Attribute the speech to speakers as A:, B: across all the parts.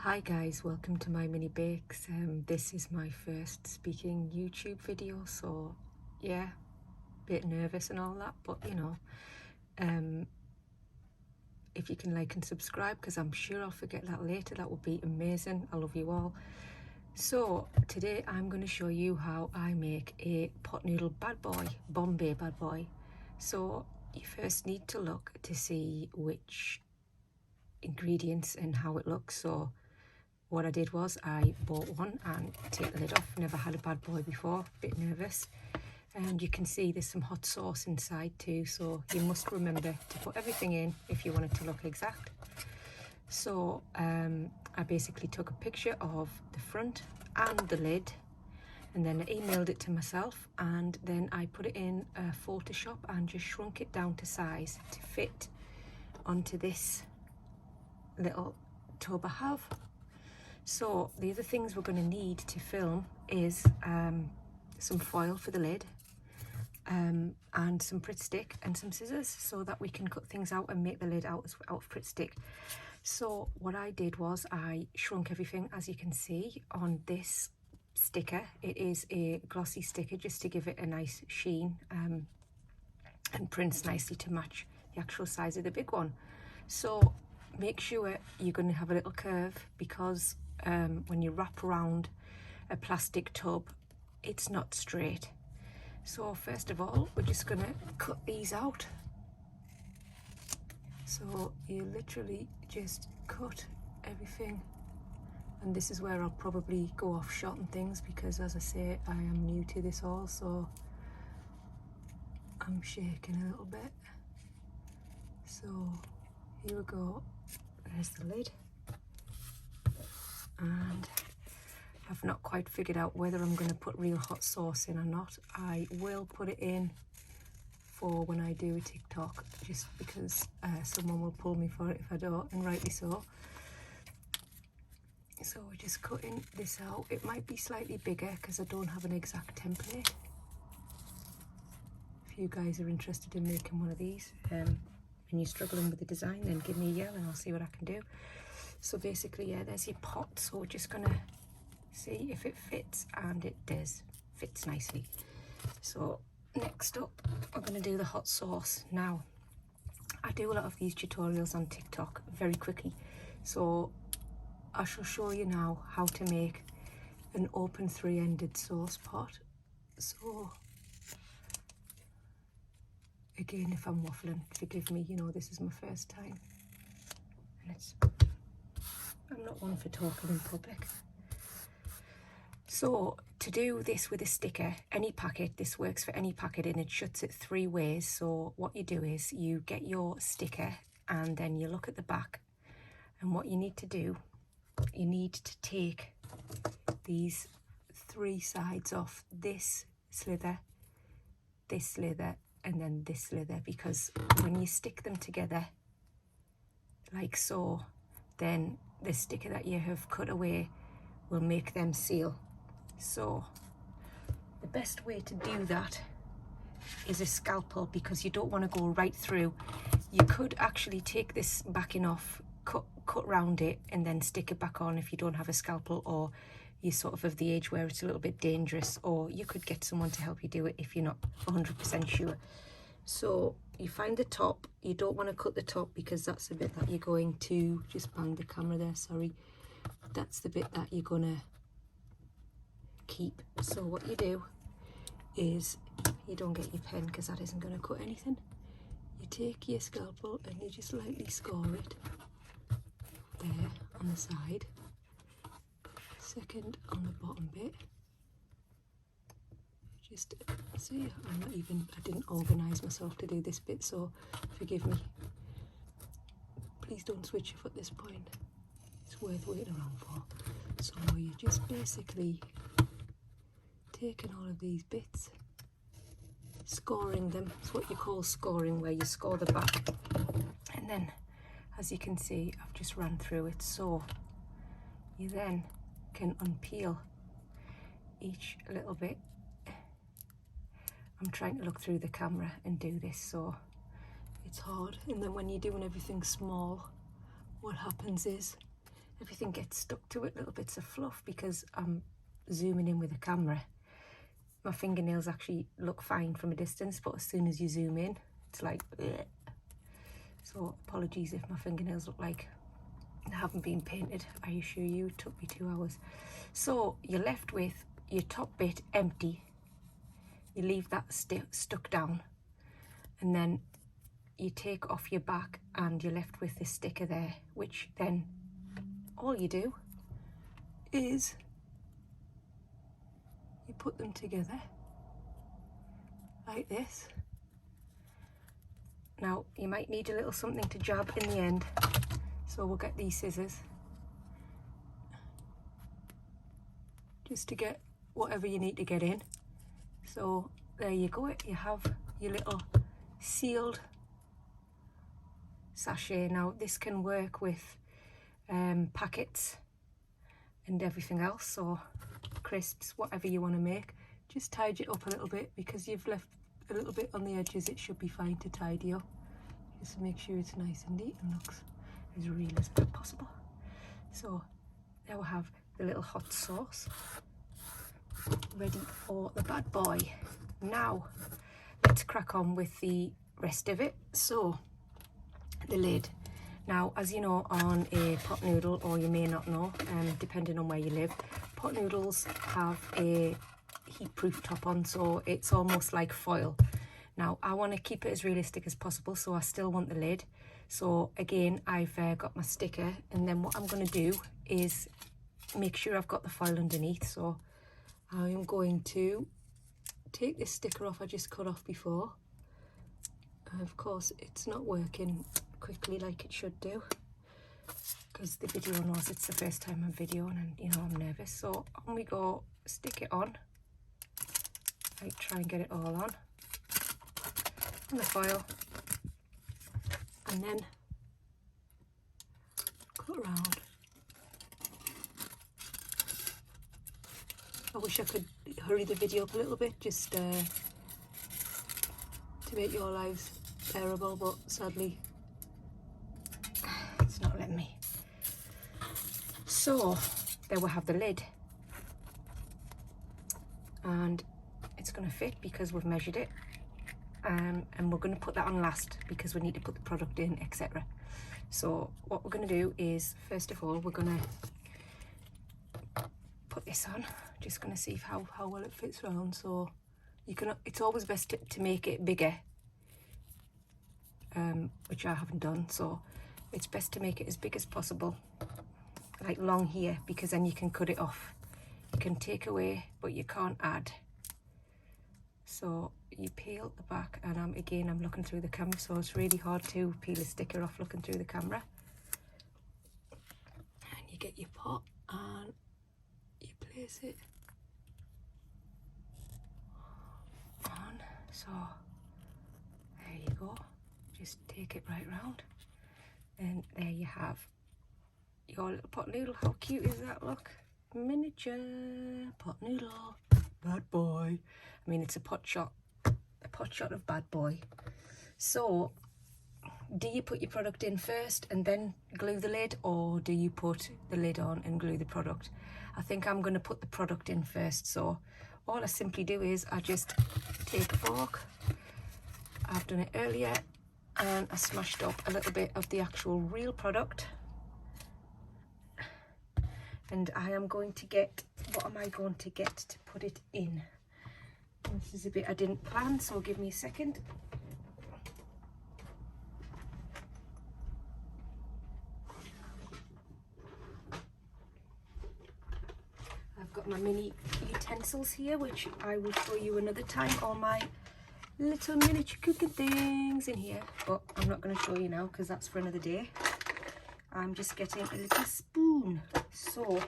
A: Hi guys, welcome to my mini bakes. This is my first speaking YouTube video, so yeah, bit nervous and all that, but you know, if you can like and subscribe, because I'm sure I'll forget that later, that would be amazing. I love you all. So today I'm going to show you how I make a pot noodle bad boy, Bombay bad boy. So you first need to look to see which ingredients and how it looks. So what I did was I bought one and take the lid off. Never had a bad boy before, a bit nervous. And you can see there's some hot sauce inside too, so you must remember to put everything in if you want it to look exact. So I basically took a picture of the front and the lid, and then I emailed it to myself, and then I put it in Photoshop and just shrunk it down to size to fit onto this little tub I have. So the other things we're going to need to film is some foil for the lid, and some Pritt stick and some scissors so that we can cut things out and make the lid out of Pritt stick. So what I did was I shrunk everything, as you can see, on this sticker. It is a glossy sticker just to give it a nice sheen and prints nicely to match the actual size of the big one. So make sure you're going to have a little curve, because when you wrap around a plastic tub, it's not straight. So first of all, we're just going to cut these out. So you literally just cut everything, and this is where I'll probably go off shot and things, because as I say, I am new to this all, so I'm shaking a little bit. So here we go, there's the lid, and I've not quite figured out whether I'm going to put real hot sauce in or not. I will put it in for when I do a TikTok, just because someone will pull me for it if I don't, and rightly so. So we're just cutting this out. It might be slightly bigger because I don't have an exact template. If you guys are interested in making one of these and you're struggling with the design, then give me a yell and I'll see what I can do. So basically, yeah, there's your pot. So we're just gonna see if it fits, and it does, fits nicely. So next up, we're going to do the hot sauce. Now, I do a lot of these tutorials on TikTok very quickly, so I shall show you now how to make an open three-ended sauce pot. So again, if I'm waffling, forgive me, you know, this is my first time, and I'm not one for talking in public. So to do this with a sticker, any packet, this works for any packet, and it shuts it 3 ways. So what you do is you get your sticker and then you look at the back, and what you need to do, you need to take these 3 sides off, this slither, and then this slither, because when you stick them together like so, then the sticker that you have cut away will make them seal. So the best way to do that is a scalpel, because you don't want to go right through. You could actually take this backing off, cut round it, and then stick it back on if you don't have a scalpel, or you're sort of the age where it's a little bit dangerous, or you could get someone to help you do it if you're not 100% sure. So you find the top. You don't want to cut the top, because that's the bit that you're going to, just bang the camera there, sorry, that's the bit that you're gonna keep. So what you do is, you don't get your pen because that isn't going to cut anything. You take your scalpel and you just lightly score it there on the side, second on the bottom bit. Just see, I didn't organise myself to do this bit, so forgive me. Please don't switch off at this point, it's worth waiting around for. So you just basically taking all of these bits, scoring them. It's what you call scoring, where you score the back, and then, as you can see, I've just ran through it, so you then can unpeel each little bit. I'm trying to look through the camera and do this, so it's hard. And then when you're doing everything small, what happens is everything gets stuck to it, little bits of fluff, because I'm zooming in with the camera. My fingernails actually look fine from a distance, but as soon as you zoom in, it's like bleh. So apologies if my fingernails look like they haven't been painted. I assure you it took me 2 hours. So you're left with your top bit empty. You leave that stuck down, and then you take off your back and you're left with this sticker there, which then all you do is you put them together like this. Now you might need a little something to jab in the end, so we'll get these scissors just to get whatever you need to get in. So there you go, you have your little sealed sachet. Now this can work with packets and everything else, or crisps, whatever you want to make. Just tidy it up a little bit, because you've left a little bit on the edges. It should be fine to tidy up, just to make sure it's nice and neat and looks as real as possible. So there we have the little hot sauce ready for the bad boy. Now let's crack on with the rest of it. So the lid. Now, as you know, on a pot noodle, or you may not know, depending on where you live, pot noodles have a heat-proof top on, so it's almost like foil. Now, I want to keep it as realistic as possible, so I still want the lid. So again, I've got my sticker, and then what I'm going to do is make sure I've got the foil underneath. So I am going to take this sticker off I just cut off before. Of course, it's not working quickly like it should do, because the video knows it's the first time I'm videoing, and you know I'm nervous. So on we go, stick it on. I try and get it all on the foil, and then cut around. I wish I could hurry the video up a little bit, just to make your lives bearable, but sadly it's not letting me. So there we have the lid, and it's going to fit because we've measured it, and we're going to put that on last because we need to put the product in, etc. So what we're going to do is, first of all, we're going to put this on. Just going to see how well it fits around. So you can, it's always best to make it bigger, which I haven't done, so it's best to make it as big as possible, like long here, because then you can cut it off. You can take away, but you can't add. So you peel the back, and I'm looking through the camera, so it's really hard to peel a sticker off looking through the camera. And you get your pot and you place it on. So there you go, just take it right round, and there you have your little pot noodle. How cute is that? Look, miniature pot noodle, bad boy. I mean, it's a pot shot of bad boy. So do you put your product in first and then glue the lid, or do you put the lid on and glue the product? I think I'm going to put the product in first. So all I simply do is I just take a fork, I've done it earlier, and I smashed up a little bit of the actual real product, and I am going to get, what am I going to get to put it in? This is a bit I didn't plan, so give me a second. I've got my mini utensils here, which I will show you another time, all my little miniature cooking things in here, but I'm not going to show you now because that's for another day. I'm just getting a little spoon. So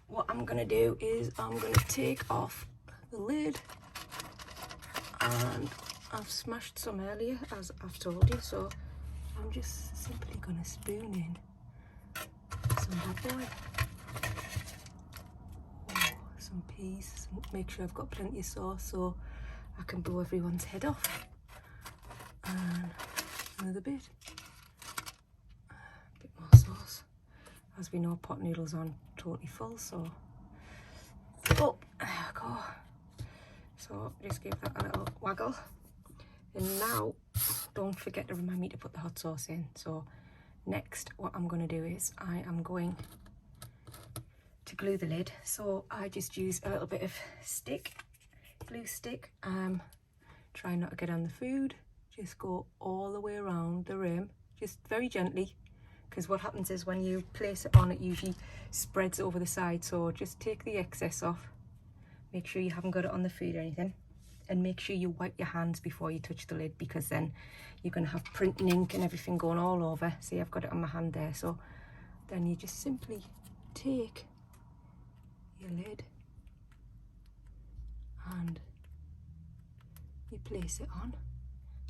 A: what I'm going to do is I'm going to take off the lid, and I've smashed some earlier, as I've told you, so I'm just simply going to spoon in some bad boy. Oh, some peas, make sure I've got plenty of sauce so I can blow everyone's head off, and another bit more sauce. as we know, pot noodles aren't totally full, so oh, there we go. So just give that a little waggle. And now, don't forget to remind me to put the hot sauce in. So next, what I'm going to do is I am going to glue the lid. So I just use a little bit of glue stick. Try not to get on the food. Just go all the way around the rim, just very gently, because what happens is when you place it on, it usually spreads over the side. So just take the excess off. Make sure you haven't got it on the food or anything. And make sure you wipe your hands before you touch the lid, because then you're going to have print and ink and everything going all over. See, I've got it on my hand there. So then you just simply take your lid and you place it on.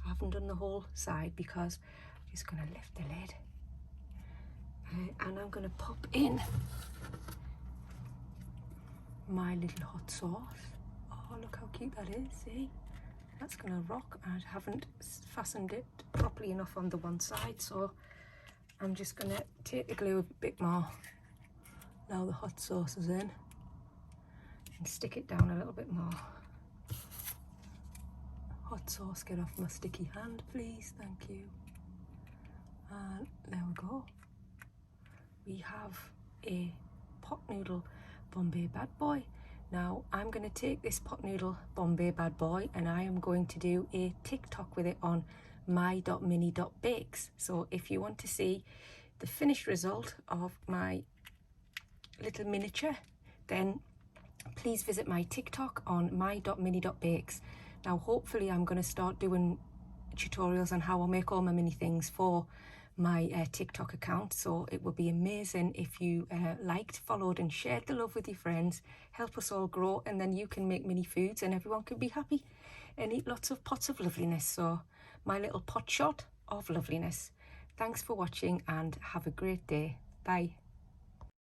A: I haven't done the whole side because I'm just going to lift the lid. And I'm going to pop in my little hot sauce. Oh, look how cute that is, see? That's going to rock. I haven't fastened it properly enough on the one side, so I'm just going to take the glue a bit more. Now the hot sauce is in. And stick it down a little bit more. Hot sauce, get off my sticky hand, please. Thank you. And there we go. We have a pot noodle Bombay bad boy. Now I'm going to take this pot noodle Bombay bad boy and I am going to do a TikTok with it on my.mini.bakes. So if you want to see the finished result of my little miniature, then please visit my TikTok on my.mini.bakes. Now hopefully I'm going to start doing tutorials on how I make all my mini things for my TikTok account, so it would be amazing if you liked, followed and shared the love with your friends. Help us all grow, and then you can make mini foods and everyone can be happy and eat lots of pots of loveliness. So my little pot shot of loveliness. Thanks for watching and have a great day. Bye.